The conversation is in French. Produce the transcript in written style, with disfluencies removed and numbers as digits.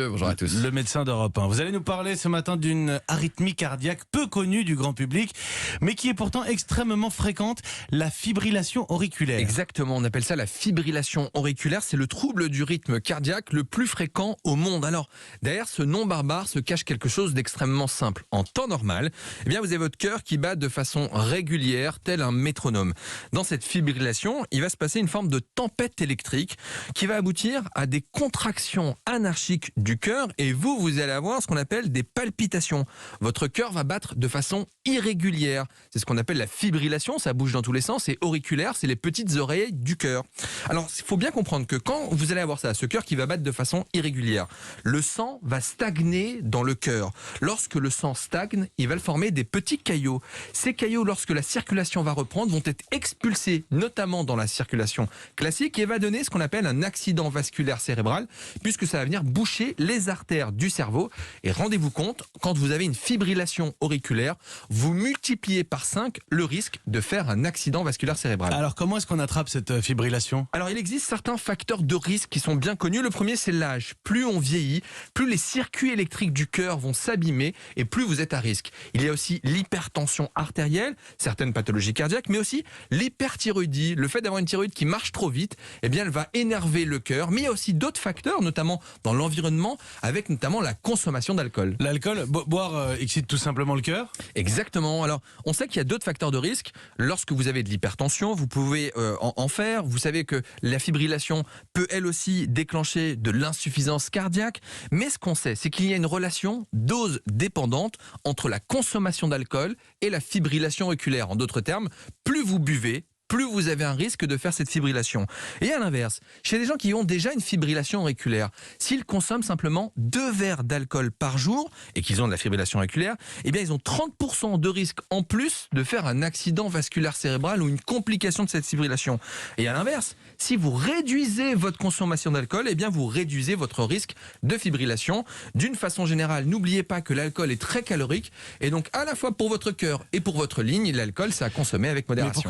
Bonjour à tous. Le médecin d'Europe 1. Vous allez nous parler ce matin d'une arythmie cardiaque peu connue du grand public, mais qui est pourtant extrêmement fréquente, la fibrillation auriculaire. Exactement, on appelle ça la fibrillation auriculaire. C'est le trouble du rythme cardiaque le plus fréquent au monde. Alors, derrière ce nom barbare se cache quelque chose d'extrêmement simple. En temps normal, eh bien, vous avez votre cœur qui bat de façon régulière, tel un métronome. Dans cette fibrillation, il va se passer une forme de tempête électrique qui va aboutir à des contractions anarchiques du cœur et vous allez avoir ce qu'on appelle des palpitations. Votre cœur va battre de façon irrégulière. C'est ce qu'on appelle la fibrillation, ça bouge dans tous les sens, et auriculaire, c'est les petites oreilles du cœur. Alors, il faut bien comprendre que quand vous allez avoir ça, ce cœur qui va battre de façon irrégulière, le sang va stagner dans le cœur. Lorsque le sang stagne, il va former des petits caillots. Ces caillots, lorsque la circulation va reprendre, vont être expulsés, notamment dans la circulation classique, et va donner ce qu'on appelle un accident vasculaire cérébral, puisque ça va venir boucher les artères du cerveau. Et rendez-vous compte, quand vous avez une fibrillation auriculaire, vous multipliez par 5 le risque de faire un accident vasculaire cérébral. Alors, comment est-ce qu'on attrape cette fibrillation ? Alors, il existe certains facteurs de risque qui sont bien connus. Le premier, c'est l'âge. Plus on vieillit, plus les circuits électriques du cœur vont s'abîmer et plus vous êtes à risque. Il y a aussi l'hypertension artérielle, certaines pathologies cardiaques, mais aussi l'hyperthyroïdie. Le fait d'avoir une thyroïde qui marche trop vite, eh bien, elle va énerver le cœur. Mais il y a aussi d'autres facteurs, notamment dans l'environnement, avec notamment la consommation d'alcool. L'alcool, boire excite tout simplement le cœur ? Exactement. Alors, on sait qu'il y a d'autres facteurs de risque. Lorsque vous avez de l'hypertension, vous pouvez en faire. Vous savez que la fibrillation peut elle aussi déclencher de l'insuffisance cardiaque. Mais ce qu'on sait, c'est qu'il y a une relation dose dépendante entre la consommation d'alcool et la fibrillation auriculaire. En d'autres termes, plus vous buvez, plus vous avez un risque de faire cette fibrillation. Et à l'inverse, chez les gens qui ont déjà une fibrillation auriculaire, s'ils consomment simplement 2 verres d'alcool par jour et qu'ils ont de la fibrillation auriculaire, eh bien ils ont 30% de risque en plus de faire un accident vasculaire cérébral ou une complication de cette fibrillation. Et à l'inverse, si vous réduisez votre consommation d'alcool, eh bien vous réduisez votre risque de fibrillation. D'une façon générale, n'oubliez pas que l'alcool est très calorique et donc à la fois pour votre cœur et pour votre ligne, l'alcool c'est à consommer avec modération.